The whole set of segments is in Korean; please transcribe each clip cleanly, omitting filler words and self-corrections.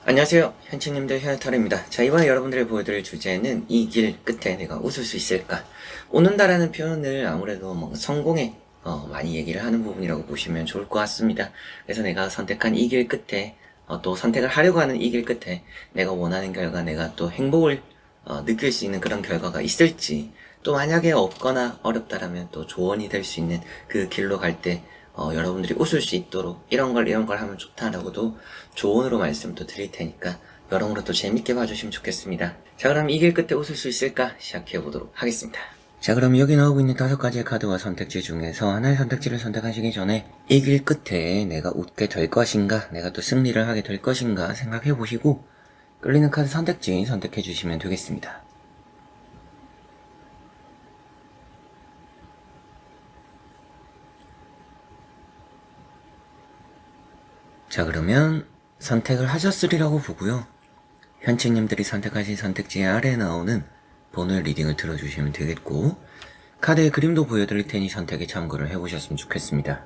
안녕하세요, 현치님들 현타입니다. 자, 이번에 여러분들이 보여드릴 주제는 이 길 끝에 내가 웃을 수 있을까? 웃는다라는 표현을 아무래도 성공에 많이 얘기를 하는 부분이라고 보시면 좋을 것 같습니다. 그래서 내가 선택한 이 길 끝에 또 선택을 하려고 하는 이 길 끝에 내가 원하는 결과, 내가 또 행복을 느낄 수 있는 그런 결과가 있을지, 또 만약에 없거나 어렵다라면 또 조언이 될 수 있는 그 길로 갈 때 여러분들이 웃을 수 있도록 이런 걸 하면 좋다라고도 조언으로 말씀도 드릴 테니까 여러모로 또 재밌게 봐주시면 좋겠습니다. 자, 그럼 이 길 끝에 웃을 수 있을까? 시작해 보도록 하겠습니다. 자, 그럼 여기 나오고 있는 5가지의 카드와 선택지 중에서 하나의 선택지를 선택하시기 전에 이 길 끝에 내가 웃게 될 것인가, 내가 또 승리를 하게 될 것인가 생각해 보시고 끌리는 카드 선택지 선택해 주시면 되겠습니다. 자, 그러면 선택을 하셨으리라고 보고요. 현치님들이 선택하신 선택지 아래에 나오는 번호의 리딩을 들어주시면 되겠고, 카드의 그림도 보여드릴 테니 선택에 참고를 해보셨으면 좋겠습니다.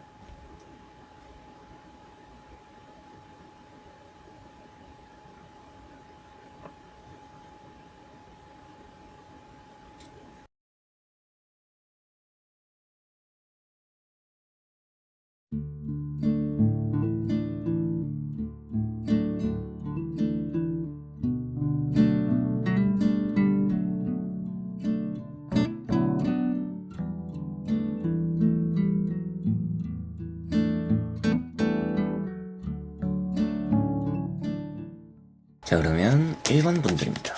자, 그러면 1번 분들입니다.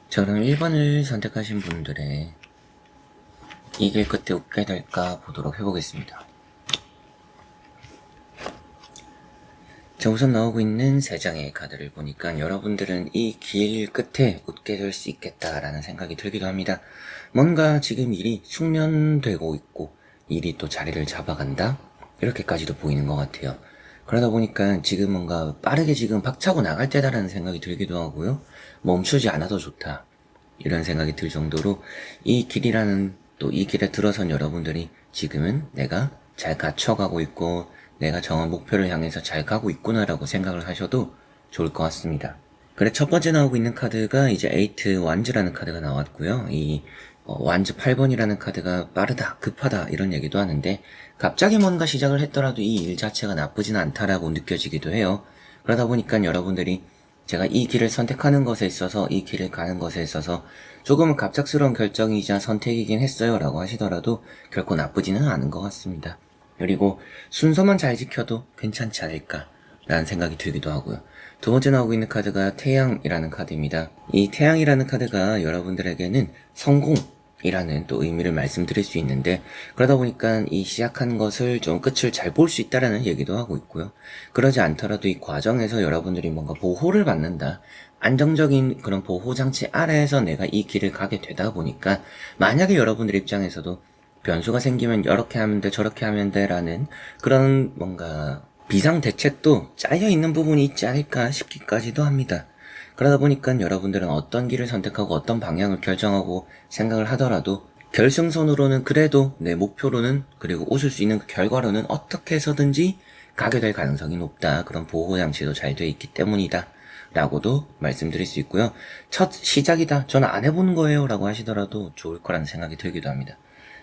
자, 그럼 1번을 선택하신 분들의 이 길 끝에 웃게 될까 보도록 해보겠습니다. 자, 우선 나오고 있는 3장의 카드를 보니까 여러분들은 이 길 끝에 웃게 될 수 있겠다라는 생각이 들기도 합니다. 뭔가 지금 일이 숙련되고 있고 일이 또 자리를 잡아간다? 이렇게까지도 보이는 것 같아요. 그러다 보니까 지금 뭔가 빠르게 지금 박차고 나갈 때다라는 생각이 들기도 하고요. 멈추지 않아도 좋다. 이런 생각이 들 정도로 이 길이라는 또 이 길에 들어선 여러분들이 지금은 내가 잘 갖춰가고 있고 내가 정한 목표를 향해서 잘 가고 있구나라고 생각을 하셔도 좋을 것 같습니다. 그래, 첫 번째 나오고 있는 카드가 이제 에이트 완즈라는 카드가 나왔고요. 이 완즈 8번이라는 카드가 빠르다, 급하다 이런 얘기도 하는데 갑자기 뭔가 시작을 했더라도 이 일 자체가 나쁘진 않다라고 느껴지기도 해요. 그러다 보니까 여러분들이 제가 이 길을 선택하는 것에 있어서 이 길을 가는 것에 있어서 조금은 갑작스러운 결정이자 선택이긴 했어요 라고 하시더라도 결코 나쁘지는 않은 것 같습니다. 그리고 순서만 잘 지켜도 괜찮지 않을까 라는 생각이 들기도 하고요. 두 번째 나오고 있는 카드가 태양이라는 카드입니다. 이 태양이라는 카드가 여러분들에게는 성공이라는 또 의미를 말씀드릴 수 있는데 그러다 보니까 이 시작한 것을 좀 끝을 잘 볼 수 있다라는 얘기도 하고 있고요. 그러지 않더라도 이 과정에서 여러분들이 뭔가 보호를 받는다. 안정적인 그런 보호장치 아래에서 내가 이 길을 가게 되다 보니까 만약에 여러분들 입장에서도 변수가 생기면 이렇게 하면 돼 저렇게 하면 돼 라는 그런 뭔가 비상대책도 짜여있는 부분이 있지 않을까 싶기까지도 합니다. 그러다 보니까 여러분들은 어떤 길을 선택하고 어떤 방향을 결정하고 생각을 하더라도 결승선으로는 그래도 내 목표로는 그리고 웃을 수 있는 결과로는 어떻게 해서든지 가게 될 가능성이 높다. 그런 보호장치도 잘 되어 있기 때문이다. 라고도 말씀드릴 수 있고요. 첫 시작이다. 저는 안 해보는 거예요. 라고 하시더라도 좋을 거라는 생각이 들기도 합니다.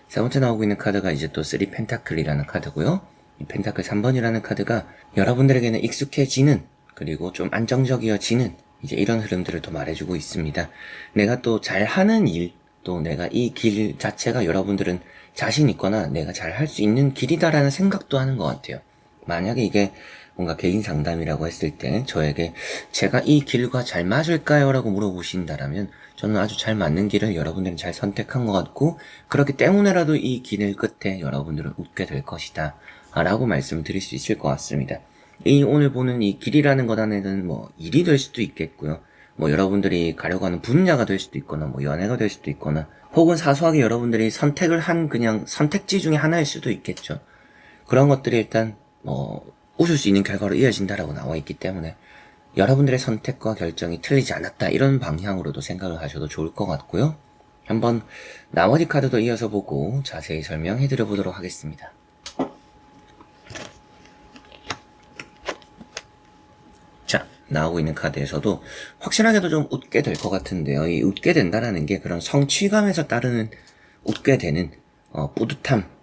세 번째 나오고 있는 카드가 이제 또 3 펜타클이라는 카드고요. 이 펜타클 3번이라는 카드가 여러분들에게는 익숙해지는 그리고 좀 안정적이어지는 이제 이런 흐름들을 또 말해주고 있습니다. 내가 또 잘하는 일, 또 내가 이 길 자체가 여러분들은 자신 있거나 내가 잘 할 수 있는 길이다라는 생각도 하는 것 같아요. 만약에 이게 뭔가 개인 상담이라고 했을 때 저에게 제가 이 길과 잘 맞을까요? 라고 물어보신다라면 저는 아주 잘 맞는 길을 여러분들은 잘 선택한 것 같고, 그렇기 때문에라도 이 길 끝에 여러분들은 웃게 될 것이다 라고 말씀을 드릴 수 있을 것 같습니다. 이 오늘 보는 이 길이라는 것 안에는 뭐 일이 될 수도 있겠고요, 뭐 여러분들이 가려고 하는 분야가 될 수도 있거나 뭐 연애가 될 수도 있거나, 혹은 사소하게 여러분들이 선택을 한 그냥 선택지 중에 하나일 수도 있겠죠. 그런 것들이 일단 웃을 수 있는 결과로 이어진다라고 나와 있기 때문에 여러분들의 선택과 결정이 틀리지 않았다, 이런 방향으로도 생각을 하셔도 좋을 것 같고요. 한번 나머지 카드도 이어서 보고 자세히 설명해 드려 보도록 하겠습니다. 자, 나오고 있는 카드에서도 확실하게도 좀 웃게 될 것 같은데요. 이 웃게 된다라는 게 그런 성취감에서 따르는 웃게 되는 뿌듯함,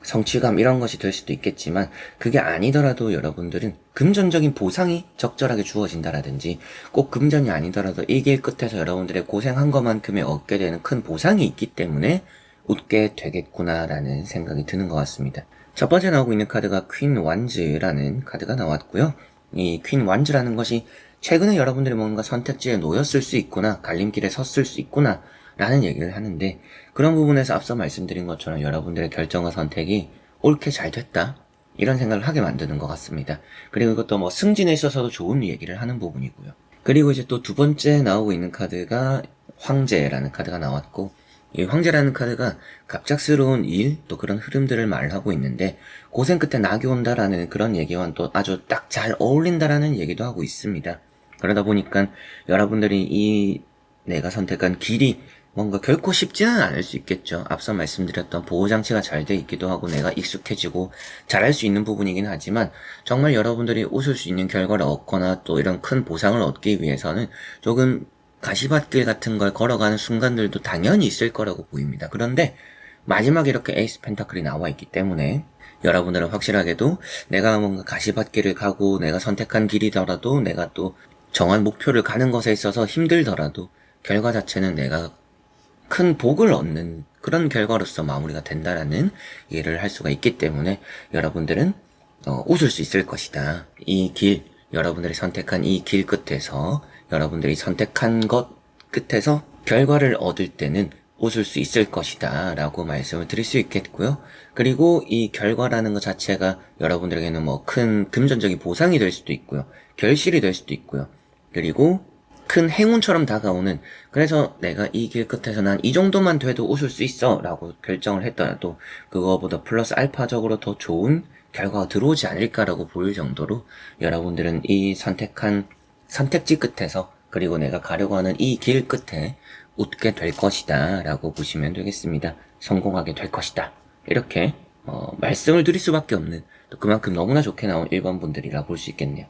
성취감, 이런 것이 될 수도 있겠지만, 그게 아니더라도 여러분들은 금전적인 보상이 적절하게 주어진다라든지, 꼭 금전이 아니더라도 이 길 끝에서 여러분들의 고생한 것만큼의 얻게 되는 큰 보상이 있기 때문에 웃게 되겠구나라는 생각이 드는 것 같습니다. 첫 번째 나오고 있는 카드가 퀸 완즈라는 카드가 나왔고요. 이 퀸 완즈라는 것이 최근에 여러분들이 뭔가 선택지에 놓였을 수 있구나, 갈림길에 섰을 수 있구나 라는 얘기를 하는데, 그런 부분에서 앞서 말씀드린 것처럼 여러분들의 결정과 선택이 옳게 잘 됐다, 이런 생각을 하게 만드는 것 같습니다. 그리고 이것도 뭐 승진에 있어서도 좋은 얘기를 하는 부분이고요. 그리고 이제 또 두 번째 나오고 있는 카드가 황제라는 카드가 나왔고, 이 황제라는 카드가 갑작스러운 일, 또 그런 흐름들을 말하고 있는데, 고생 끝에 낙이 온다라는 그런 얘기와는 또 아주 딱 잘 어울린다라는 얘기도 하고 있습니다. 그러다 보니까 여러분들이 이 내가 선택한 길이 뭔가 결코 쉽지는 않을 수 있겠죠. 앞서 말씀드렸던 보호장치가 잘 돼 있기도 하고 내가 익숙해지고 잘할 수 있는 부분이긴 하지만, 정말 여러분들이 웃을 수 있는 결과를 얻거나 또 이런 큰 보상을 얻기 위해서는 조금 가시밭길 같은 걸 걸어가는 순간들도 당연히 있을 거라고 보입니다. 그런데 마지막에 이렇게 에이스 펜타클이 나와 있기 때문에 여러분들은 확실하게도 내가 뭔가 가시밭길을 가고 내가 선택한 길이더라도, 내가 또 정한 목표를 가는 것에 있어서 힘들더라도 결과 자체는 내가 큰 복을 얻는 그런 결과로서 마무리가 된다라는 이해를 할 수가 있기 때문에 여러분들은 웃을 수 있을 것이다. 이 길, 여러분들이 선택한 이 길 끝에서, 여러분들이 선택한 것 끝에서 결과를 얻을 때는 웃을 수 있을 것이다 라고 말씀을 드릴 수 있겠고요. 그리고 이 결과라는 것 자체가 여러분들에게는 뭐 큰 금전적인 보상이 될 수도 있고요, 결실이 될 수도 있고요, 그리고 큰 행운처럼 다가오는, 그래서 내가 이 길 끝에서 난 이 정도만 돼도 웃을 수 있어 라고 결정을 했더라도 그거보다 플러스 알파적으로 더 좋은 결과가 들어오지 않을까라고 보일 정도로 여러분들은 이 선택한 선택지 끝에서, 그리고 내가 가려고 하는 이 길 끝에 웃게 될 것이다 라고 보시면 되겠습니다. 성공하게 될 것이다, 이렇게 말씀을 드릴 수밖에 없는, 또 그만큼 너무나 좋게 나온 1번 분들이라 볼 수 있겠네요.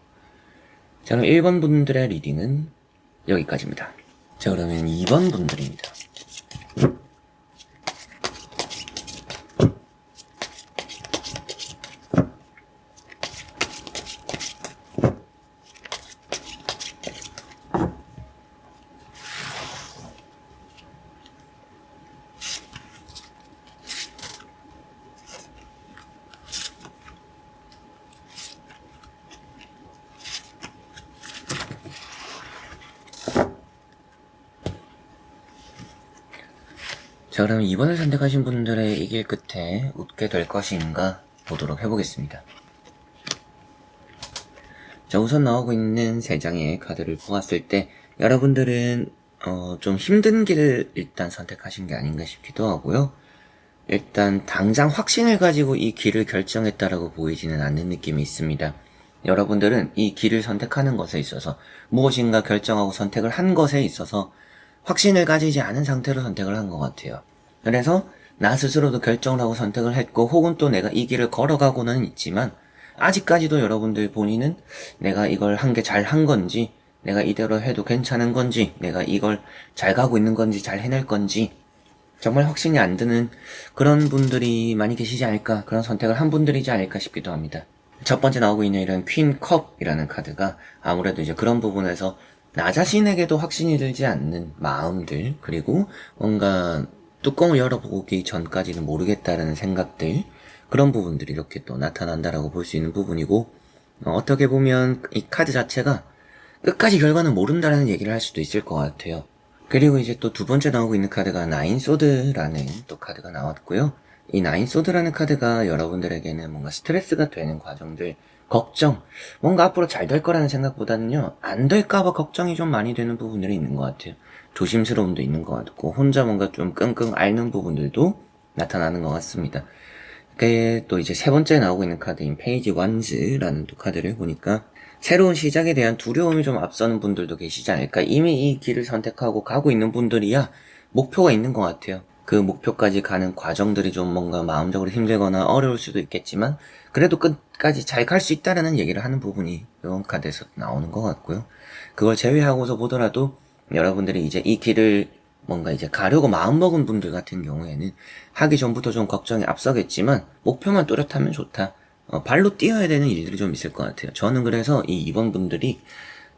자, 그럼 1번 분들의 리딩은 여기까지입니다. 자, 그러면 2번 분들입니다. 자, 그럼 2번을 선택하신 분들의 이 길 끝에 웃게 될 것인가 보도록 해보겠습니다. 자, 우선 나오고 있는 3장의 카드를 보았을 때 여러분들은 좀 힘든 길을 일단 선택하신 게 아닌가 싶기도 하고요. 일단 당장 확신을 가지고 이 길을 결정했다라고 보이지는 않는 느낌이 있습니다. 여러분들은 이 길을 선택하는 것에 있어서, 무엇인가 결정하고 선택을 한 것에 있어서 확신을 가지지 않은 상태로 선택을 한 것 같아요. 그래서 나 스스로도 결정을 하고 선택을 했고, 혹은 또 내가 이 길을 걸어가고는 있지만 아직까지도 여러분들 본인은 내가 이걸 한 게 잘 한 건지, 내가 이대로 해도 괜찮은 건지, 내가 이걸 잘 가고 있는 건지, 잘 해낼 건지 정말 확신이 안 드는 그런 분들이 많이 계시지 않을까, 그런 선택을 한 분들이지 않을까 싶기도 합니다. 첫 번째 나오고 있는 이런 퀸 컵이라는 카드가 아무래도 이제 그런 부분에서 나 자신에게도 확신이 들지 않는 마음들, 그리고 뭔가 뚜껑을 열어보기 전까지는 모르겠다라는 생각들, 그런 부분들이 이렇게 또 나타난다라고 볼 수 있는 부분이고, 어떻게 보면 이 카드 자체가 끝까지 결과는 모른다라는 얘기를 할 수도 있을 것 같아요. 그리고 이제 또 두 번째 나오고 있는 카드가 나인 소드라는 또 카드가 나왔고요. 이 나인 소드라는 카드가 여러분들에게는 뭔가 스트레스가 되는 과정들, 걱정, 뭔가 앞으로 잘 될 거라는 생각보다는요, 안 될까봐 걱정이 좀 많이 되는 부분들이 있는 것 같아요. 조심스러움도 있는 것 같고, 혼자 뭔가 좀 끙끙 앓는 부분들도 나타나는 것 같습니다. 그게 또 이제 세 번째 나오고 있는 카드인 페이지 원즈라는 또 카드를 보니까 새로운 시작에 대한 두려움이 좀 앞서는 분들도 계시지 않을까. 이미 이 길을 선택하고 가고 있는 분들이야 목표가 있는 것 같아요. 그 목표까지 가는 과정들이 좀 뭔가 마음적으로 힘들거나 어려울 수도 있겠지만 그래도 끝까지 잘 갈 수 있다라는 얘기를 하는 부분이 이번 카드에서 나오는 것 같고요. 그걸 제외하고서 보더라도 여러분들이 이제 이 길을 뭔가 이제 가려고 마음먹은 분들 같은 경우에는 하기 전부터 좀 걱정이 앞서겠지만 목표만 뚜렷하면 좋다. 발로 뛰어야 되는 일들이 좀 있을 것 같아요. 저는 그래서 이 2번 분들이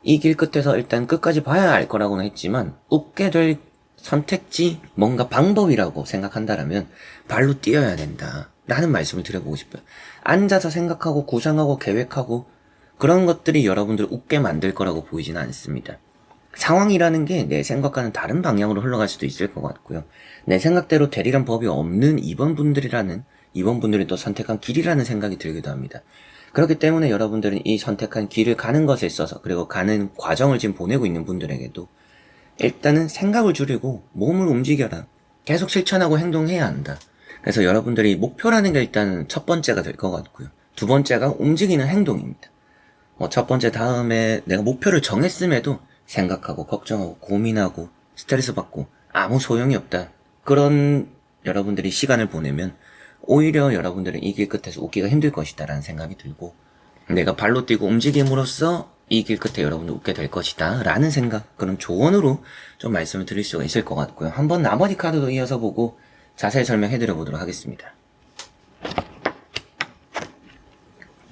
이 길 끝에서 일단 끝까지 봐야 알 거라고는 했지만 웃게 될 선택지, 뭔가 방법이라고 생각한다라면 발로 뛰어야 된다. 라는 말씀을 드려보고 싶어요. 앉아서 생각하고 구상하고 계획하고 그런 것들이 여러분들을 웃게 만들 거라고 보이지는 않습니다. 상황이라는 게 내 생각과는 다른 방향으로 흘러갈 수도 있을 것 같고요. 내 생각대로 되리란 법이 없는 2번 분들이 또 선택한 길이라는 생각이 들기도 합니다. 그렇기 때문에 여러분들은 이 선택한 길을 가는 것에 있어서, 그리고 가는 과정을 지금 보내고 있는 분들에게도 일단은 생각을 줄이고 몸을 움직여라. 계속 실천하고 행동해야 한다. 그래서 여러분들이 목표라는 게 일단 첫 번째가 될 것 같고요. 두 번째가 움직이는 행동입니다. 첫 번째 다음에 내가 목표를 정했음에도 생각하고 걱정하고 고민하고 스트레스 받고 아무 소용이 없다. 그런 여러분들이 시간을 보내면 오히려 여러분들은 이 길 끝에서 웃기가 힘들 것이다 라는 생각이 들고, 내가 발로 뛰고 움직임으로써 이 길 끝에 여러분들 웃게 될 것이다 라는 생각, 그런 조언으로 좀 말씀을 드릴 수가 있을 것 같고요. 한번 나머지 카드도 이어서 보고 자세히 설명해 드려 보도록 하겠습니다.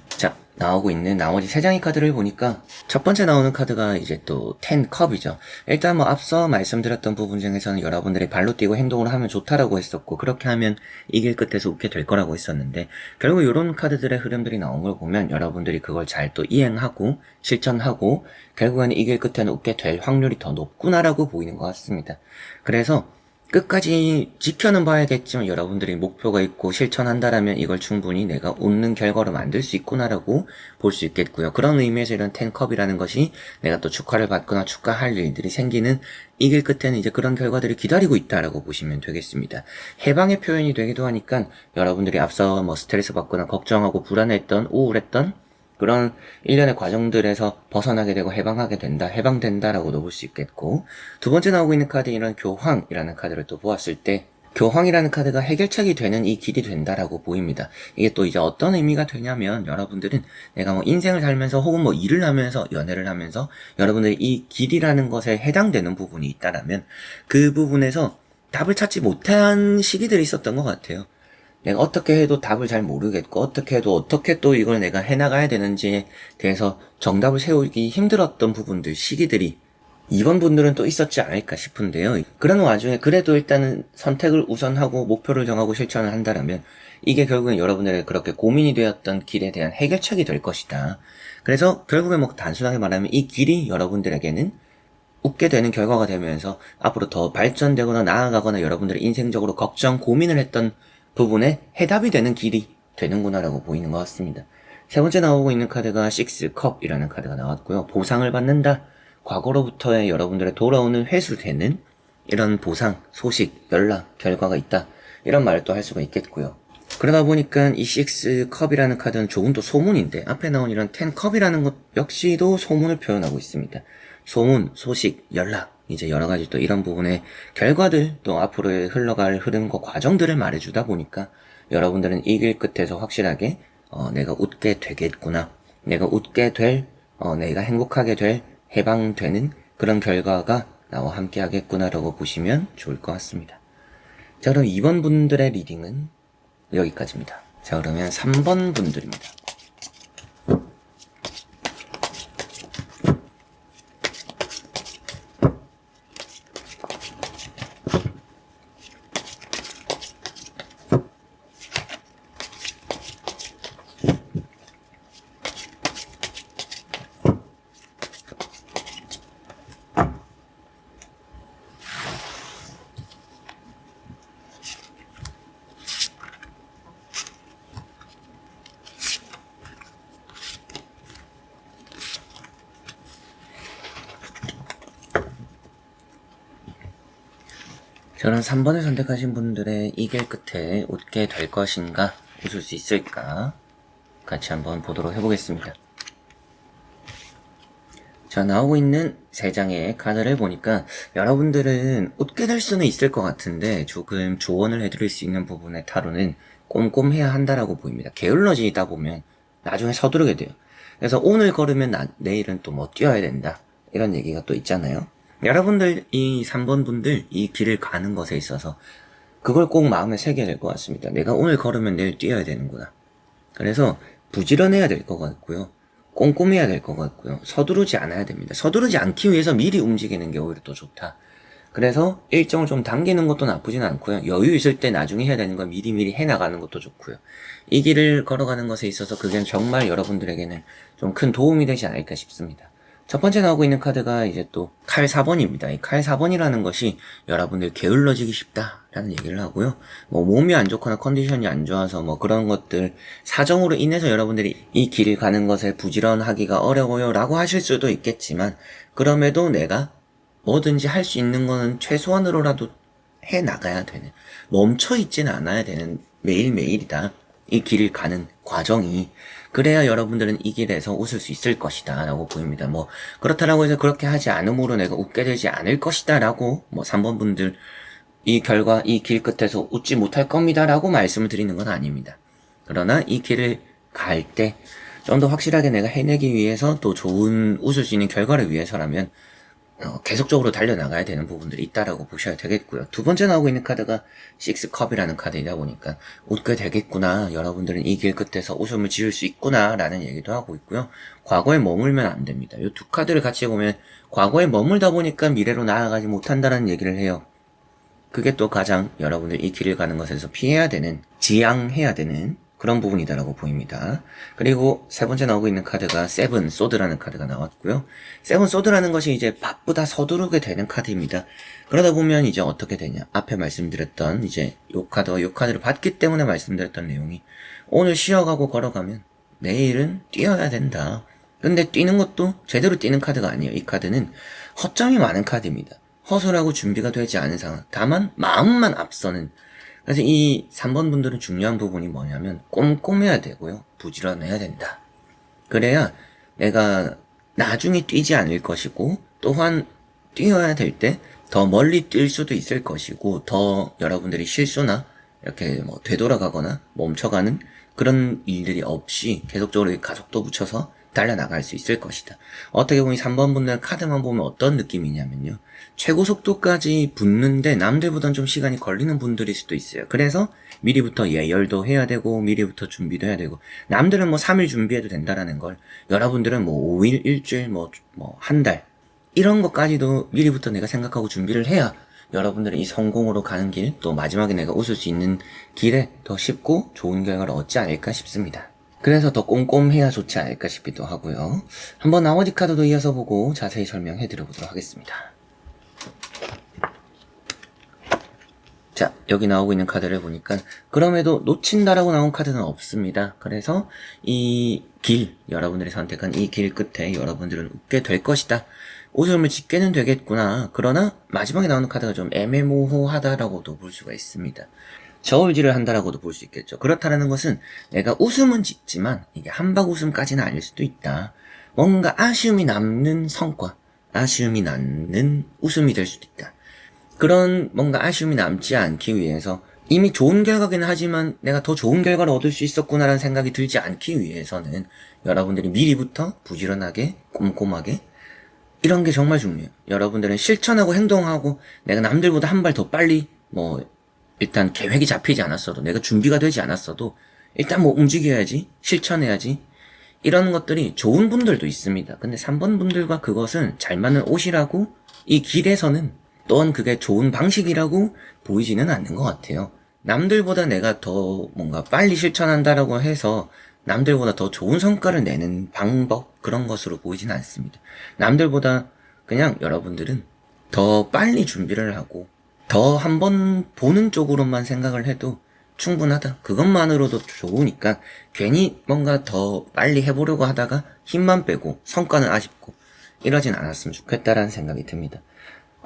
자, 나오고 있는 나머지 3장의 카드를 보니까 첫 번째 나오는 카드가 이제 또 10컵이죠. 일단 뭐 앞서 말씀드렸던 부분 중에서는 여러분들이 발로 뛰고 행동을 하면 좋다라고 했었고, 그렇게 하면 이 길 끝에서 웃게 될 거라고 했었는데, 결국 이런 카드들의 흐름들이 나온 걸 보면 여러분들이 그걸 잘 또 이행하고 실천하고 결국에는 이 길 끝에는 웃게 될 확률이 더 높구나라고 보이는 것 같습니다. 그래서 끝까지 지켜는 봐야겠지만 여러분들이 목표가 있고 실천한다라면 이걸 충분히 내가 웃는 결과로 만들 수 있구나라고 볼 수 있겠고요. 그런 의미에서 이런 10컵이라는 것이 내가 또 축하를 받거나 축하할 일들이 생기는 이 길 끝에는 이제 그런 결과들이 기다리고 있다라고 보시면 되겠습니다. 해방의 표현이 되기도 하니까 여러분들이 앞서 뭐 스트레스 받거나 걱정하고 불안했던, 우울했던 그런 일련의 과정들에서 벗어나게 되고 해방하게 된다, 해방된다라고도 볼 수 있겠고, 두 번째 나오고 있는 카드 이런 교황이라는 카드를 또 보았을 때 교황이라는 카드가 해결책이 되는 이 길이 된다라고 보입니다. 이게 또 이제 어떤 의미가 되냐면 여러분들은 내가 뭐 인생을 살면서 혹은 뭐 일을 하면서 연애를 하면서 여러분들이 이 길이라는 것에 해당되는 부분이 있다라면 그 부분에서 답을 찾지 못한 시기들이 있었던 것 같아요. 내가 어떻게 해도 답을 잘 모르겠고 어떻게 해도 어떻게 또 이걸 내가 해나가야 되는지에 대해서 정답을 세우기 힘들었던 부분들, 시기들이 이번 분들은 또 있었지 않을까 싶은데요. 그런 와중에 그래도 일단은 선택을 우선하고 목표를 정하고 실천을 한다면 이게 결국엔 여러분들의 그렇게 고민이 되었던 길에 대한 해결책이 될 것이다. 그래서 결국에 뭐 단순하게 말하면 이 길이 여러분들에게는 웃게 되는 결과가 되면서 앞으로 더 발전되거나 나아가거나 여러분들이 인생적으로 걱정, 고민을 했던 부분에 해답이 되는 길이 되는구나라고 보이는 것 같습니다. 세 번째 나오고 있는 카드가 6컵이라는 카드가 나왔고요. 보상을 받는다. 과거로부터의 여러분들의 돌아오는 회수되는 이런 보상, 소식, 연락, 결과가 있다. 이런 말을 또 할 수가 있겠고요. 그러다 보니까 이 6컵이라는 카드는 조금 더 소문인데 앞에 나온 이런 10컵이라는 것 역시도 소문을 표현하고 있습니다. 소문, 소식, 연락, 이제 여러 가지 또 이런 부분의 결과들, 또 앞으로의 흘러갈 흐름과 과정들을 말해주다 보니까 여러분들은 이 길 끝에서 확실하게 내가 웃게 되겠구나, 내가 웃게 될, 내가 행복하게 될, 해방되는 그런 결과가 나와 함께 하겠구나라고 보시면 좋을 것 같습니다. 자, 그럼 2번 분들의 리딩은 여기까지입니다. 자, 그러면 3번 분들입니다. 저는 3번을 선택하신 분들의 이 길 끝에 웃게 될 것인가, 웃을 수 있을까 같이 한번 보도록 해보겠습니다. 자, 나오고 있는 3장의 카드를 보니까 여러분들은 웃게 될 수는 있을 것 같은데 조금 조언을 해드릴 수 있는 부분의 타로는 꼼꼼해야 한다라고 보입니다. 게을러지다 보면 나중에 서두르게 돼요. 그래서 오늘 걸으면 내일은 또 뭐 뛰어야 된다, 이런 얘기가 또 있잖아요. 여러분들 이 3번 분들 이 길을 가는 것에 있어서 그걸 꼭 마음에 새겨야 될 것 같습니다. 내가 오늘 걸으면 내일 뛰어야 되는구나. 그래서 부지런해야 될 것 같고요. 꼼꼼해야 될 것 같고요. 서두르지 않아야 됩니다. 서두르지 않기 위해서 미리 움직이는 게 오히려 더 좋다. 그래서 일정을 좀 당기는 것도 나쁘진 않고요. 여유 있을 때 나중에 해야 되는 거 미리미리 해나가는 것도 좋고요. 이 길을 걸어가는 것에 있어서 그게 정말 여러분들에게는 좀 큰 도움이 되지 않을까 싶습니다. 첫 번째 나오고 있는 카드가 이제 또 칼 4번입니다. 이 칼 4번이라는 것이 여러분들 게을러지기 쉽다라는 얘기를 하고요. 뭐 몸이 안 좋거나 컨디션이 안 좋아서 뭐 그런 것들 사정으로 인해서 여러분들이 이 길을 가는 것에 부지런하기가 어려워요 라고 하실 수도 있겠지만, 그럼에도 내가 뭐든지 할 수 있는 거는 최소한으로라도 해 나가야 되는, 멈춰 있지는 않아야 되는 매일매일이다, 이 길을 가는 과정이. 그래야 여러분들은 이 길에서 웃을 수 있을 것이다 라고 보입니다. 뭐 그렇다라고 해서 그렇게 하지 않음으로 내가 웃게 되지 않을 것이다 라고 뭐 3번 분들 이 결과 이 길 끝에서 웃지 못할 겁니다 라고 말씀을 드리는 건 아닙니다. 그러나 이 길을 갈 때 좀 더 확실하게 내가 해내기 위해서, 또 좋은 웃을 수 있는 결과를 위해서라면 계속적으로 달려나가야 되는 부분들이 있다라고 보셔야 되겠고요. 두 번째 나오고 있는 카드가 식스컵이라는 카드이다 보니까 웃게 되겠구나, 여러분들은 이 길 끝에서 웃음을 지을 수 있구나 라는 얘기도 하고 있고요. 과거에 머물면 안 됩니다. 이 두 카드를 같이 보면 과거에 머물다 보니까 미래로 나아가지 못한다는 얘기를 해요. 그게 또 가장 여러분들 이 길을 가는 것에서 피해야 되는, 지양해야 되는 그런 부분이다라고 보입니다. 그리고 세 번째 나오고 있는 카드가 세븐 소드라는 카드가 나왔고요. 세븐 소드라는 것이 이제 바쁘다 서두르게 되는 카드입니다. 그러다 보면 이제 어떻게 되냐, 앞에 말씀드렸던 이제 요 카드를 봤기 때문에 말씀드렸던 내용이, 오늘 쉬어가고 걸어가면 내일은 뛰어야 된다. 근데 뛰는 것도 제대로 뛰는 카드가 아니에요. 이 카드는 허점이 많은 카드입니다. 허술하고 준비가 되지 않은 상황, 다만 마음만 앞서는. 그래서 이 3번 분들은 중요한 부분이 뭐냐면 꼼꼼해야 되고요, 부지런해야 된다. 그래야 내가 나중에 뛰지 않을 것이고, 또한 뛰어야 될 때 더 멀리 뛸 수도 있을 것이고, 더 여러분들이 실수나 이렇게 뭐 되돌아가거나 멈춰가는 그런 일들이 없이 계속적으로 가속도 붙여서 달려나갈 수 있을 것이다. 어떻게 보면 3번 분들 카드만 보면 어떤 느낌이냐면요, 최고 속도까지 붙는데 남들보단 좀 시간이 걸리는 분들일 수도 있어요. 그래서 미리부터 예열도 해야 되고 미리부터 준비도 해야 되고, 남들은 뭐 3일 준비해도 된다라는 걸 여러분들은 뭐 5일, 일주일, 뭐 한 달, 이런 것까지도 미리부터 내가 생각하고 준비를 해야 여러분들은 이 성공으로 가는 길, 또 마지막에 내가 웃을 수 있는 길에 더 쉽고 좋은 결과를 얻지 않을까 싶습니다. 그래서 더 꼼꼼해야 좋지 않을까 싶기도 하고요. 한번 나머지 카드도 이어서 보고 자세히 설명해 드려보도록 하겠습니다. 자, 여기 나오고 있는 카드를 보니까 그럼에도 놓친다라고 나온 카드는 없습니다. 그래서 이 길, 여러분들이 선택한 이 길 끝에 여러분들은 웃게 될 것이다, 웃음을 짓게는 되겠구나. 그러나 마지막에 나오는 카드가 좀 애매모호하다라고도 볼 수가 있습니다. 저울질을 한다라고도 볼 수 있겠죠. 그렇다라는 것은 내가 웃음은 짓지만 이게 한박 웃음까지는 아닐 수도 있다. 뭔가 아쉬움이 남는 성과, 아쉬움이 남는 웃음이 될 수도 있다. 그런 뭔가 아쉬움이 남지 않기 위해서, 이미 좋은 결과기는 하지만 내가 더 좋은 결과를 얻을 수 있었구나라는 생각이 들지 않기 위해서는 여러분들이 미리부터 부지런하게 꼼꼼하게, 이런 게 정말 중요해요. 여러분들은 실천하고 행동하고 내가 남들보다 한 발 더 빨리 뭐 일단 계획이 잡히지 않았어도, 내가 준비가 되지 않았어도 일단 뭐 움직여야지, 실천해야지, 이런 것들이 좋은 분들도 있습니다. 근데 3번 분들과 그것은 잘 맞는 옷이라고 이 길에서는, 또한 그게 좋은 방식이라고 보이지는 않는 것 같아요. 남들보다 내가 더 뭔가 빨리 실천한다라고 해서 남들보다 더 좋은 성과를 내는 방법, 그런 것으로 보이지는 않습니다. 남들보다 그냥 여러분들은 더 빨리 준비를 하고 더 한번 보는 쪽으로만 생각을 해도 충분하다, 그것만으로도 좋으니까 괜히 뭔가 더 빨리 해보려고 하다가 힘만 빼고 성과는 아쉽고 이러진 않았으면 좋겠다라는 생각이 듭니다.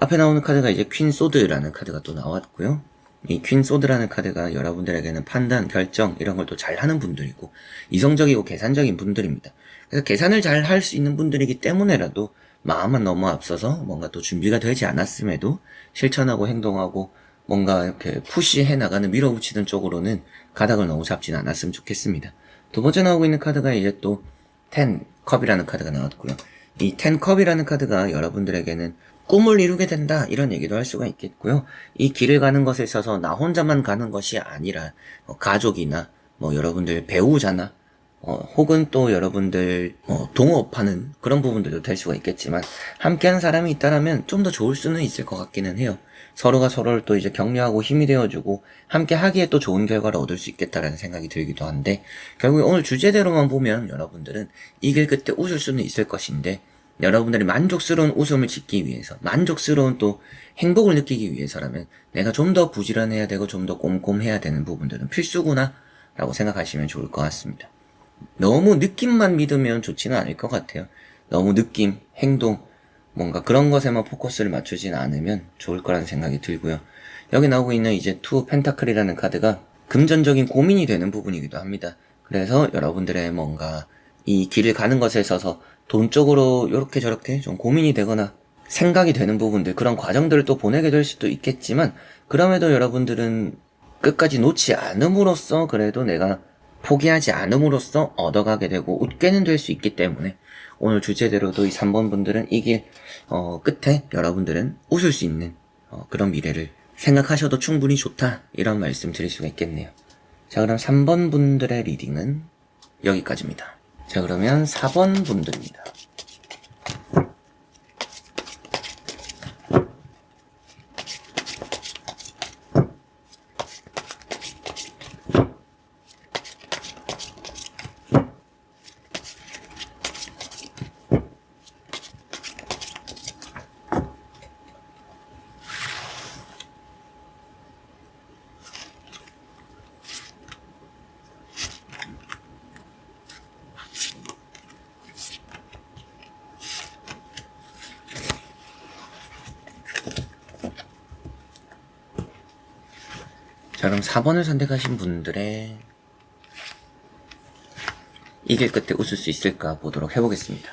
앞에 나오는 카드가 이제 퀸 소드라는 카드가 또 나왔고요. 이 퀸 소드라는 카드가 여러분들에게는 판단, 결정 이런 걸 또 잘하는 분들이고 이성적이고 계산적인 분들입니다. 그래서 계산을 잘 할 수 있는 분들이기 때문에라도 마음은 너무 앞서서 뭔가 또 준비가 되지 않았음에도 실천하고 행동하고 뭔가 이렇게 푸시해 나가는 밀어붙이는 쪽으로는 가닥을 너무 잡지는 않았으면 좋겠습니다. 두 번째 나오고 있는 카드가 이제 또 10컵이라는 카드가 나왔고요. 이 10컵이라는 카드가 여러분들에게는 꿈을 이루게 된다 이런 얘기도 할 수가 있겠고요. 이 길을 가는 것에 있어서 나 혼자만 가는 것이 아니라 가족이나 뭐 여러분들 배우자나 혹은 또 여러분들 동업하는 그런 부분들도 될 수가 있겠지만 함께하는 사람이 있다라면 좀 더 좋을 수는 있을 것 같기는 해요. 서로가 서로를 또 이제 격려하고 힘이 되어주고 함께 하기에 또 좋은 결과를 얻을 수 있겠다라는 생각이 들기도 한데 결국에 오늘 주제대로만 보면 여러분들은 이길 끝에 웃을 수는 있을 것인데 여러분들이 만족스러운 웃음을 짓기 위해서 만족스러운 또 행복을 느끼기 위해서라면 내가 좀 더 부지런해야 되고 좀 더 꼼꼼해야 되는 부분들은 필수구나 라고 생각하시면 좋을 것 같습니다. 너무 느낌만 믿으면 좋지는 않을 것 같아요. 너무 느낌, 행동 뭔가 그런 것에만 포커스를 맞추진 않으면 좋을 거라는 생각이 들고요. 여기 나오고 있는 이제 투 펜타클이라는 카드가 금전적인 고민이 되는 부분이기도 합니다. 그래서 여러분들의 뭔가 이 길을 가는 것에 있어서 돈 쪽으로 이렇게 저렇게 좀 고민이 되거나 생각이 되는 부분들 그런 과정들을 또 보내게 될 수도 있겠지만 그럼에도 여러분들은 끝까지 놓지 않음으로써 그래도 내가 포기하지 않음으로써 얻어가게 되고 웃게는 될 수 있기 때문에 오늘 주제대로도 이 3번 분들은 이 길 끝에 여러분들은 웃을 수 있는 그런 미래를 생각하셔도 충분히 좋다 이런 말씀 드릴 수가 있겠네요. 자 그럼 3번 분들의 리딩은 여기까지입니다. 자 그러면 4번 분들입니다. 자 그럼 4번을 선택하신 분들의 이 길 끝에 웃을 수 있을까 보도록 해보겠습니다.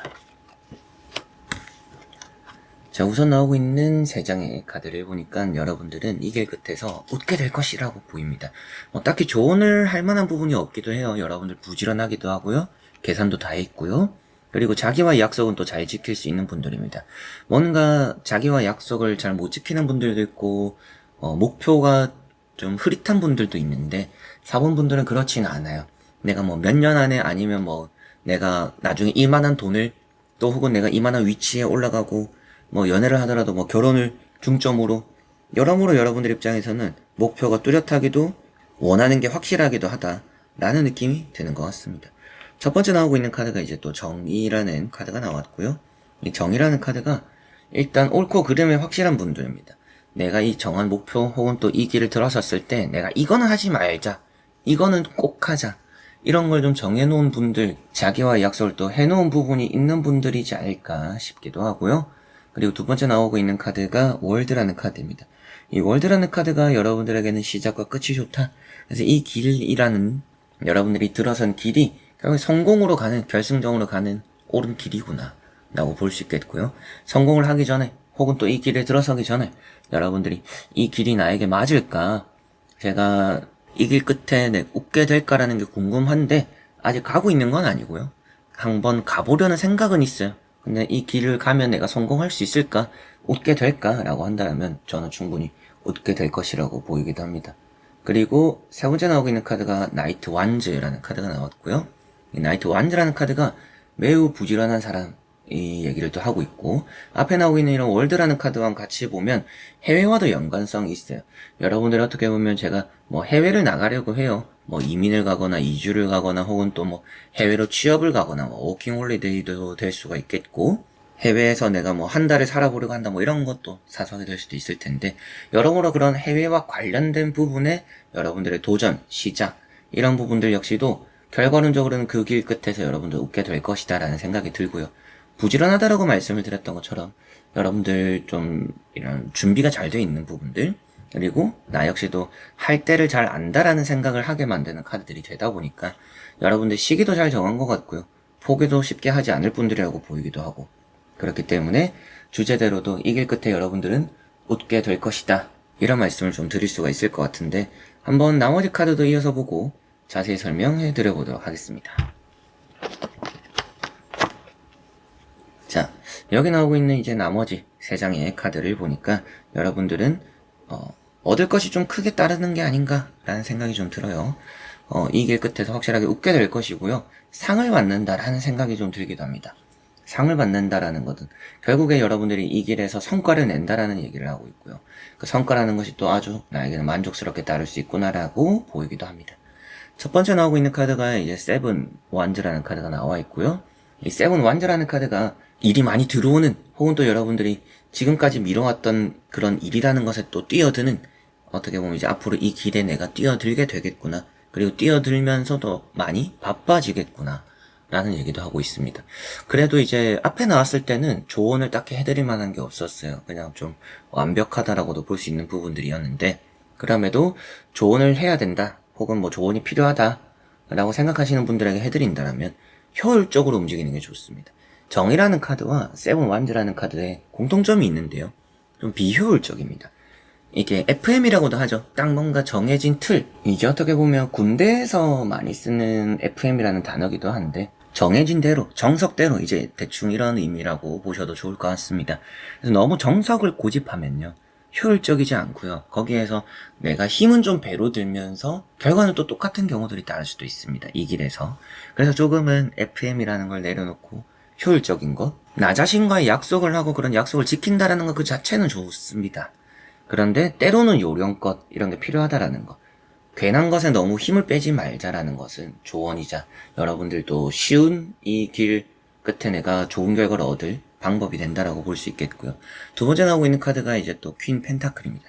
자 우선 나오고 있는 3장의 카드를 보니까 여러분들은 이 길 끝에서 웃게 될 것이라고 보입니다. 딱히 조언을 할 만한 부분이 없기도 해요. 여러분들 부지런하기도 하고요. 계산도 다 했고요. 그리고 자기와의 약속은 또 잘 지킬 수 있는 분들입니다. 뭔가 자기와 약속을 잘 못 지키는 분들도 있고 목표가 좀 흐릿한 분들도 있는데 4번 분들은 그렇지는 않아요. 내가 뭐 몇 년 안에 아니면 뭐 내가 나중에 이만한 돈을 또 혹은 내가 이만한 위치에 올라가고 뭐 연애를 하더라도 뭐 결혼을 중점으로 여러모로 여러분들 입장에서는 목표가 뚜렷하기도 원하는 게 확실하기도 하다라는 느낌이 드는 것 같습니다. 첫 번째 나오고 있는 카드가 이제 또 정의라는 카드가 나왔고요. 이 정의라는 카드가 일단 옳고 그름에 확실한 분들입니다. 내가 이 정한 목표 혹은 또 이 길을 들어섰을 때 내가 이거는 하지 말자 이거는 꼭 하자 이런 걸 좀 정해놓은 분들 자기와의 약속을 또 해놓은 부분이 있는 분들이지 않을까 싶기도 하고요. 그리고 두 번째 나오고 있는 카드가 월드라는 카드입니다. 이 월드라는 카드가 여러분들에게는 시작과 끝이 좋다. 그래서 이 길이라는 여러분들이 들어선 길이 결국 성공으로 가는 결승점으로 가는 옳은 길이구나 라고 볼 수 있겠고요. 성공을 하기 전에 혹은 또 이 길에 들어서기 전에 여러분들이 이 길이 나에게 맞을까 제가 이 길 끝에 웃게 될까라는 게 궁금한데 아직 가고 있는 건 아니고요. 한번 가보려는 생각은 있어요. 근데 이 길을 가면 내가 성공할 수 있을까? 웃게 될까? 라고 한다면 저는 충분히 웃게 될 것이라고 보이기도 합니다. 그리고 세 번째 나오고 있는 카드가 나이트 완즈라는 카드가 나왔고요. 이 나이트 완즈라는 카드가 매우 부지런한 사람 이 얘기를 또 하고 있고 앞에 나오고 있는 이런 월드라는 카드와 같이 보면 해외와도 연관성이 있어요. 여러분들이 어떻게 보면 제가 뭐 해외를 나가려고 해요. 뭐 이민을 가거나 이주를 가거나 혹은 또 뭐 해외로 취업을 가거나 뭐 워킹 홀리데이도 될 수가 있겠고 해외에서 내가 뭐 한 달을 살아보려고 한다 뭐 이런 것도 사소하게 될 수도 있을 텐데 여러모로 그런 해외와 관련된 부분에 여러분들의 도전, 시작 이런 부분들 역시도 결과론적으로는 그 길 끝에서 여러분들 웃게 될 것이다 라는 생각이 들고요. 부지런하다라고 말씀을 드렸던 것처럼 여러분들 좀 이런 준비가 잘 돼 있는 부분들, 그리고 나 역시도 할 때를 잘 안다라는 생각을 하게 만드는 카드들이 되다 보니까 여러분들 시기도 잘 정한 것 같고요. 포기도 쉽게 하지 않을 분들이라고 보이기도 하고, 그렇기 때문에 주제대로도 이길 끝에 여러분들은 웃게 될 것이다, 이런 말씀을 좀 드릴 수가 있을 것 같은데, 한번 나머지 카드도 이어서 보고 자세히 설명해 드려 보도록 하겠습니다. 자, 여기 나오고 있는 이제 나머지 3장의 카드를 보니까 여러분들은 얻을 것이 좀 크게 따르는 게 아닌가 라는 생각이 좀 들어요. 이 길 끝에서 확실하게 웃게 될 것이고요. 상을 받는다라는 생각이 좀 들기도 합니다. 상을 받는다라는 것은 결국에 여러분들이 이 길에서 성과를 낸다라는 얘기를 하고 있고요. 그 성과라는 것이 또 아주 나에게는 만족스럽게 따를 수 있구나라고 보이기도 합니다. 첫 번째 나오고 있는 카드가 이제 세븐 완즈라는 카드가 나와 있고요. 이 세븐 완즈라는 카드가 일이 많이 들어오는, 혹은 또 여러분들이 지금까지 미뤄왔던 그런 일이라는 것에 또 뛰어드는, 어떻게 보면 이제 앞으로 이 길에 내가 뛰어들게 되겠구나, 그리고 뛰어들면서도 많이 바빠지겠구나 라는 얘기도 하고 있습니다. 그래도 이제 앞에 나왔을 때는 조언을 딱히 해드릴 만한 게 없었어요. 그냥 좀 완벽하다라고도 볼 수 있는 부분들이었는데, 그럼에도 조언을 해야 된다, 혹은 뭐 조언이 필요하다 라고 생각하시는 분들에게 해드린다면 효율적으로 움직이는 게 좋습니다. 정이라는 카드와 세븐 완즈라는 카드에 공통점이 있는데요, 좀 비효율적입니다. 이게 FM이라고도 하죠. 딱 뭔가 정해진 틀, 이게 어떻게 보면 군대에서 많이 쓰는 FM이라는 단어기도 한데, 정해진 대로, 정석대로 이제 대충 이런 의미라고 보셔도 좋을 것 같습니다. 그래서 너무 정석을 고집하면요, 효율적이지 않고요. 거기에서 내가 힘은 좀 배로 들면서 결과는 또 똑같은 경우들이 따를 수도 있습니다, 이 길에서. 그래서 조금은 FM이라는 걸 내려놓고 효율적인 것, 나 자신과의 약속을 하고 그런 약속을 지킨다라는 것 그 자체는 좋습니다. 그런데 때로는 요령껏 이런 게 필요하다라는 것, 괜한 것에 너무 힘을 빼지 말자라는 것은 조언이자 여러분들도 쉬운 이 길 끝에 내가 좋은 결과를 얻을 방법이 된다라고 볼 수 있겠고요. 두 번째 나오고 있는 카드가 이제 또 퀸 펜타클입니다.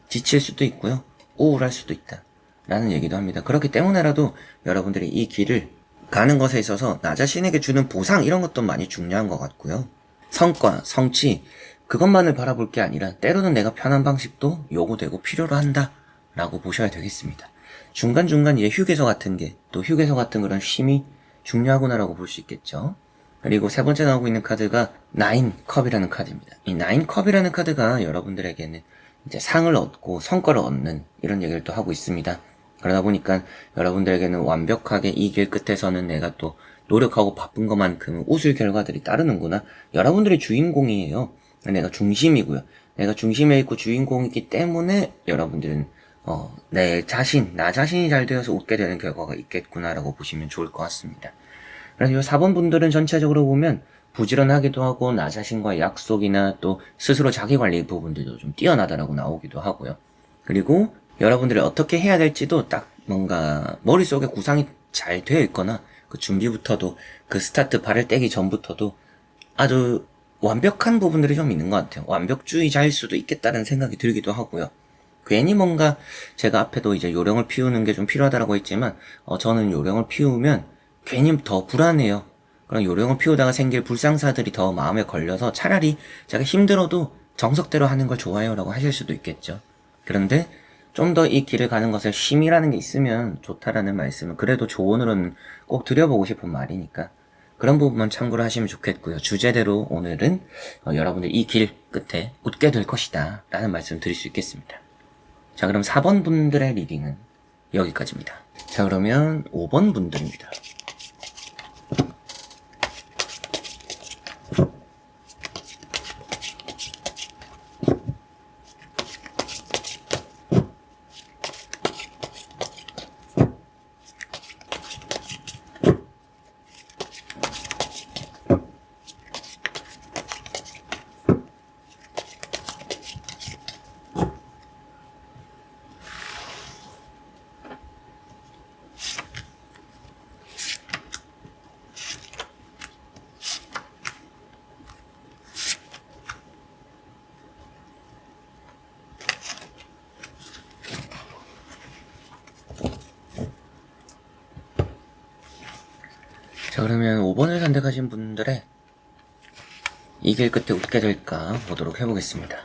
지칠 수도 있고요, 우울할 수도 있다 라는 얘기도 합니다. 그렇기 때문에라도 여러분들이 이 길을 가는 것에 있어서 나 자신에게 주는 보상, 이런 것도 많이 중요한 것 같고요. 성과, 성취, 그것만을 바라볼 게 아니라 때로는 내가 편한 방식도 요구되고 필요로 한다 라고 보셔야 되겠습니다. 중간중간 이제 휴게소 같은 게, 또 휴게소 같은 그런 쉼이 중요하구나라고 볼 수 있겠죠. 그리고 세 번째 나오고 있는 카드가 나인 컵이라는 카드입니다. 이 나인 컵이라는 카드가 여러분들에게는 이제 상을 얻고 성과를 얻는 이런 얘기를 또 하고 있습니다. 그러다 보니까 여러분들에게는 완벽하게 이 길 끝에서는 내가 또 노력하고 바쁜 것만큼 웃을 결과들이 따르는구나, 여러분들이 주인공이에요. 내가 중심이고요. 내가 중심에 있고 주인공이기 때문에 여러분들은 내 자신, 나 자신이 잘 되어서 웃게 되는 결과가 있겠구나라고 보시면 좋을 것 같습니다. 그래서 이 4번 분들은 전체적으로 보면 부지런하기도 하고, 나 자신과의 약속이나 또 스스로 자기관리 부분들도 좀 뛰어나다라고 나오기도 하고요. 그리고 여러분들이 어떻게 해야 될지도 딱 뭔가 머릿속에 구상이 잘 되어 있거나, 그 준비부터도, 그 스타트 발을 떼기 전부터도 아주 완벽한 부분들이 좀 있는 것 같아요. 완벽주의자일 수도 있겠다는 생각이 들기도 하고요. 괜히 뭔가 제가 앞에도 이제 요령을 피우는 게 좀 필요하다고 했지만, 저는 요령을 피우면 괜히 더 불안해요. 그런 요령을 피우다가 생길 불상사들이 더 마음에 걸려서 차라리 제가 힘들어도 정석대로 하는 걸 좋아해요 라고 하실 수도 있겠죠. 그런데 좀 더 이 길을 가는 것에 쉼이라는 게 있으면 좋다라는 말씀은 그래도 조언으로는 꼭 드려보고 싶은 말이니까 그런 부분만 참고를 하시면 좋겠고요. 주제대로 오늘은 여러분들 이 길 끝에 웃게 될 것이다 라는 말씀 드릴 수 있겠습니다. 자, 그럼 4번 분들의 리딩은 여기까지입니다. 자, 그러면 5번 분들입니다. 자, 그러면 5번을 선택하신 분들의 이길 끝에 웃게 될까 보도록 해보겠습니다.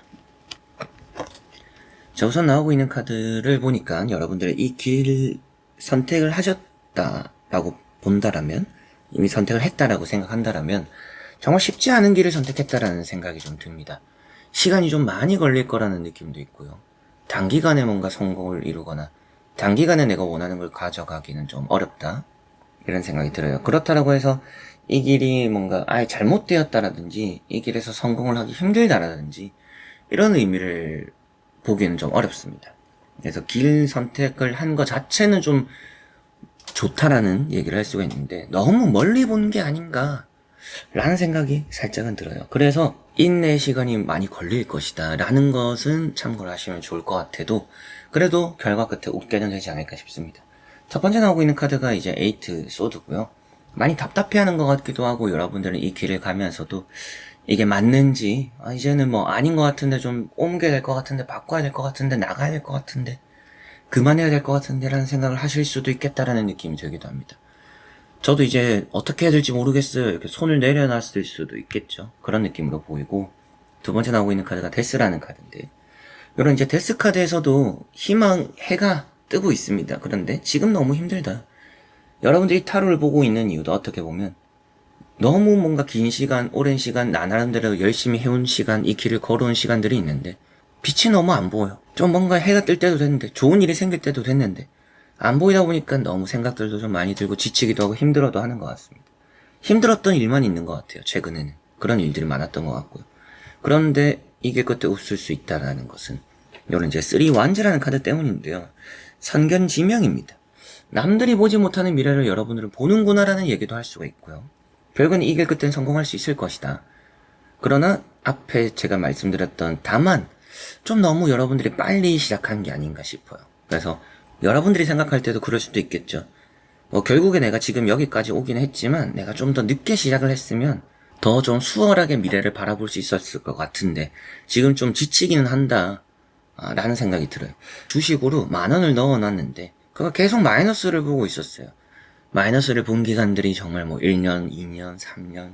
자, 우선 나오고 있는 카드를 보니까 여러분들이 이 길 선택을 하셨다라고 본다라면, 이미 선택을 했다라고 생각한다라면 정말 쉽지 않은 길을 선택했다라는 생각이 좀 듭니다. 시간이 좀 많이 걸릴 거라는 느낌도 있고요. 단기간에 뭔가 성공을 이루거나 단기간에 내가 원하는 걸 가져가기는 좀 어렵다, 이런 생각이 들어요. 그렇다라고 해서 이 길이 뭔가 아예 잘못되었다라든지 이 길에서 성공을 하기 힘들다라든지 이런 의미를 보기에는 좀 어렵습니다. 그래서 길 선택을 한 것 자체는 좀 좋다라는 얘기를 할 수가 있는데 너무 멀리 본 게 아닌가 라는 생각이 살짝은 들어요. 그래서 인내 시간이 많이 걸릴 것이다 라는 것은 참고를 하시면 좋을 것 같아도 그래도 결과 끝에 웃게는 되지 않을까 싶습니다. 첫 번째 나오고 있는 카드가 이제 에이트 소드고요. 많이 답답해하는 것 같기도 하고, 여러분들은 이 길을 가면서도 이게 맞는지, 이제는 뭐 아닌 것 같은데, 좀 옮겨야 될 것 같은데, 바꿔야 될 것 같은데, 나가야 될 것 같은데, 그만해야 될 것 같은데 라는 생각을 하실 수도 있겠다라는 느낌이 들기도 합니다. 저도 이제 어떻게 해야 될지 모르겠어요, 이렇게 손을 내려놨을 수도 있겠죠. 그런 느낌으로 보이고, 두 번째 나오고 있는 카드가 데스라는 카드인데, 이런 이제 데스 카드에서도 희망, 해가 뜨고 있습니다. 그런데 지금 너무 힘들다. 여러분들이 타로를 보고 있는 이유도 어떻게 보면 너무 뭔가 긴 시간, 오랜 시간, 나 나름대로 열심히 해온 시간, 이 길을 걸어온 시간들이 있는데 빛이 너무 안 보여. 좀 뭔가 해가 뜰 때도 됐는데, 좋은 일이 생길 때도 됐는데 안 보이다 보니까 너무 생각들도 좀 많이 들고 지치기도 하고 힘들어도 하는 것 같습니다. 힘들었던 일만 있는 것 같아요. 최근에는 그런 일들이 많았던 것 같고요. 그런데 이길 끝에 웃을 수 있다라는 것은 이런 이제 3완즈라는 카드 때문인데요. 선견지명입니다. 남들이 보지 못하는 미래를 여러분들은 보는구나라는 얘기도 할 수가 있고요. 결국은 이길 끝엔 성공할 수 있을 것이다. 그러나 앞에 제가 말씀드렸던 다만 좀 너무 여러분들이 빨리 시작한 게 아닌가 싶어요. 그래서 여러분들이 생각할 때도 그럴 수도 있겠죠. 결국에 내가 지금 여기까지 오긴 했지만 내가 좀 더 늦게 시작을 했으면 더 좀 수월하게 미래를 바라볼 수 있었을 것 같은데 지금 좀 지치기는 한다 라는 생각이 들어요. 주식으로 10,000원을 넣어놨는데 그거 계속 마이너스를 보고 있었어요. 마이너스를 본 기간들이 정말 뭐 1년, 2년, 3년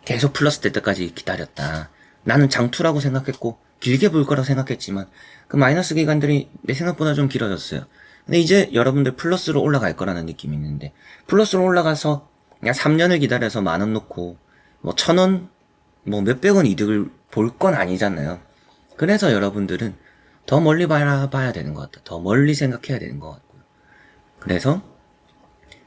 계속 플러스 될 때까지 기다렸다. 나는 장투라고 생각했고 길게 볼 거라고 생각했지만 그 마이너스 기간들이 내 생각보다 좀 길어졌어요. 근데 이제 여러분들 플러스로 올라갈 거라는 느낌이 있는데, 플러스로 올라가서 그냥 3년을 기다려서 10,000원 놓고 뭐 1,000원 뭐 몇백원 이득을 볼 건 아니잖아요. 그래서 여러분들은 더 멀리 바라봐야 되는 것 같다. 더 멀리 생각해야 되는 것 같고요. 그래서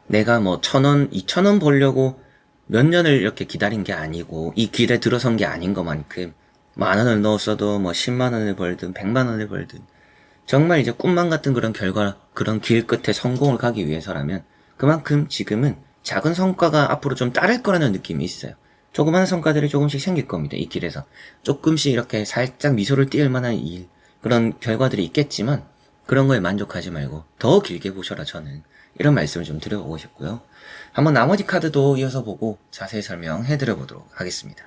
내가 뭐 1,000원, 2,000원 벌려고 몇 년을 이렇게 기다린 게 아니고 이 길에 들어선 게 아닌 것만큼 10,000원을 넣었어도 뭐 100,000원을 벌든 100,000원을 벌든 정말 이제 꿈만 같은 그런 결과, 그런 길 끝에 성공을 가기 위해서라면 그만큼 지금은 작은 성과가 앞으로 좀 따를 거라는 느낌이 있어요. 조그마한 성과들이 조금씩 생길 겁니다. 이 길에서 조금씩 이렇게 살짝 미소를 띄울 만한 일, 그런 결과들이 있겠지만 그런 거에 만족하지 말고 더 길게 보셔라, 저는 이런 말씀을 좀 드려보고 싶고요. 한번 나머지 카드도 이어서 보고 자세히 설명해 드려보도록 하겠습니다.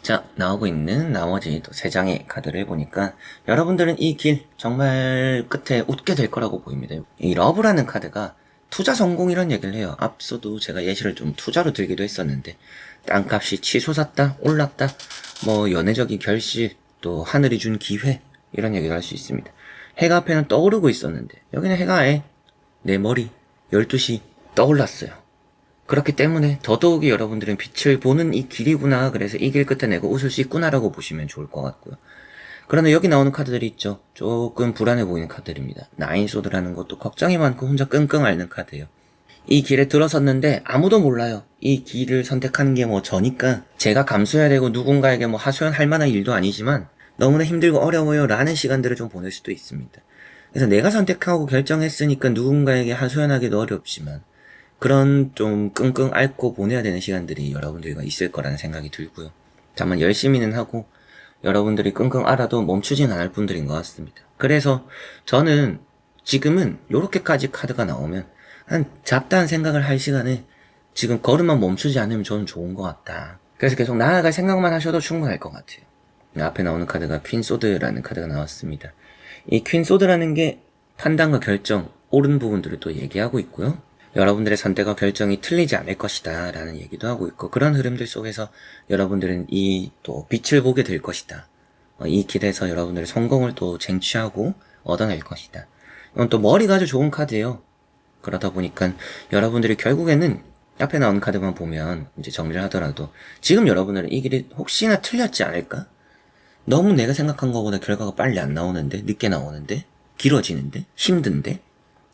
자, 나오고 있는 나머지 또 3장의 카드를 보니까 여러분들은 이 길 정말 끝에 웃게 될 거라고 보입니다. 이 러브라는 카드가 투자 성공이란 얘기를 해요. 앞서도 제가 예시를 좀 투자로 들기도 했었는데, 땅값이 치솟았다, 올랐다, 뭐 연애적인 결실, 또 하늘이 준 기회, 이런 얘기를 할 수 있습니다. 해가 앞에는 떠오르고 있었는데 여기는 해가 아예 내 머리 12시 떠올랐어요. 그렇기 때문에 더더욱이 여러분들은 빛을 보는 이 길이구나, 그래서 이 길 끝에 내가 웃을 수 있구나라고 보시면 좋을 것 같고요. 그러나 여기 나오는 카드들이 있죠. 조금 불안해 보이는 카드입니다. 나인소드라는 것도 걱정이 많고 혼자 끙끙 앓는 카드예요. 이 길에 들어섰는데 아무도 몰라요. 이 길을 선택하는 게 뭐 저니까 제가 감수해야 되고 누군가에게 뭐 하소연할 만한 일도 아니지만 너무나 힘들고 어려워요 라는 시간들을 좀 보낼 수도 있습니다. 그래서 내가 선택하고 결정했으니까 누군가에게 하소연하기도 어렵지만 그런 좀 끙끙 앓고 보내야 되는 시간들이 여러분들과 있을 거라는 생각이 들고요. 다만 열심히는 하고 여러분들이 끙끙 앓아도 멈추진 않을 분들인 것 같습니다. 그래서 저는 지금은 요렇게까지 카드가 나오면 한 잡다한 생각을 할 시간에 지금 걸음만 멈추지 않으면 저는 좋은 것 같다. 그래서 계속 나아갈 생각만 하셔도 충분할 것 같아요. 앞에 나오는 카드가 퀸소드라는 카드가 나왔습니다. 이 퀸소드라는 게 판단과 결정, 옳은 부분들을 또 얘기하고 있고요. 여러분들의 선택과 결정이 틀리지 않을 것이다 라는 얘기도 하고 있고, 그런 흐름들 속에서 여러분들은 이 또 빛을 보게 될 것이다. 이 길에서 여러분들의 성공을 또 쟁취하고 얻어낼 것이다. 이건 또 머리가 아주 좋은 카드예요. 그러다 보니까 여러분들이 결국에는 앞에 나온 카드만 보면 이제 정리를 하더라도 지금 여러분들은 이 길이 혹시나 틀렸지 않을까? 너무 내가 생각한 것보다 결과가 빨리 안 나오는데, 늦게 나오는데, 길어지는데, 힘든데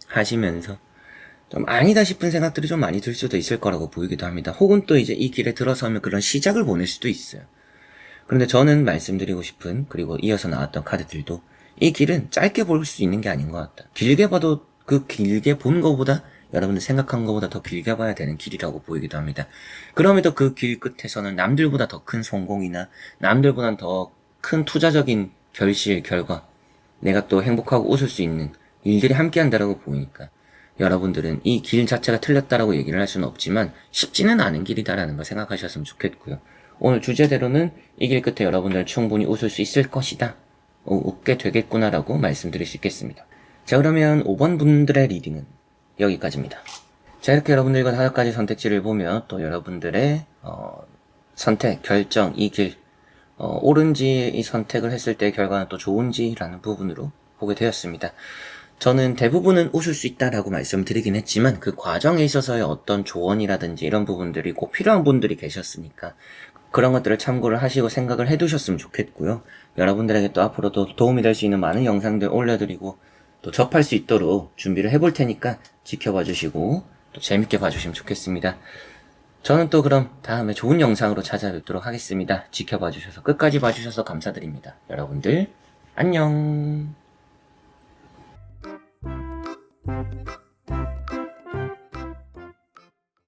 하시면서 좀 아니다 싶은 생각들이 좀 많이 들 수도 있을 거라고 보이기도 합니다. 혹은 또 이제 이 길에 들어서면 그런 시작을 보낼 수도 있어요. 그런데 저는 말씀드리고 싶은, 그리고 이어서 나왔던 카드들도 이 길은 짧게 볼 수 있는 게 아닌 것 같다. 길게 봐도 그 길게 본 것보다 여러분들 생각한 것보다 더 길게 봐야 되는 길이라고 보이기도 합니다. 그럼에도 그 길 끝에서는 남들보다 더 큰 성공이나 남들보다 더 큰 투자적인 결실, 결과, 내가 또 행복하고 웃을 수 있는 일들이 함께 한다라고 보이니까 여러분들은 이 길 자체가 틀렸다라고 얘기를 할 수는 없지만 쉽지는 않은 길이다라는 걸 생각하셨으면 좋겠고요. 오늘 주제대로는 이 길 끝에 여러분들 충분히 웃을 수 있을 것이다. 웃게 되겠구나라고 말씀드릴 수 있겠습니다. 자, 그러면 5번 분들의 리딩은 여기까지입니다. 자, 이렇게 여러분들과 5가지 선택지를 보면 또 여러분들의 선택, 결정, 이 길, 옳은지 이 선택을 했을 때 결과는 또 좋은지라는 부분으로 보게 되었습니다. 저는 대부분은 웃을 수 있다라고 말씀드리긴 했지만 그 과정에 있어서의 어떤 조언이라든지 이런 부분들이 꼭 필요한 분들이 계셨으니까 그런 것들을 참고를 하시고 생각을 해두셨으면 좋겠고요. 여러분들에게 또 앞으로도 도움이 될 수 있는 많은 영상들 올려드리고 또 접할 수 있도록 준비를 해볼 테니까 지켜봐 주시고 또 재밌게 봐주시면 좋겠습니다. 저는 또 그럼 다음에 좋은 영상으로 찾아뵙도록 하겠습니다. 지켜봐 주셔서 끝까지 봐주셔서 감사드립니다. 여러분들 안녕.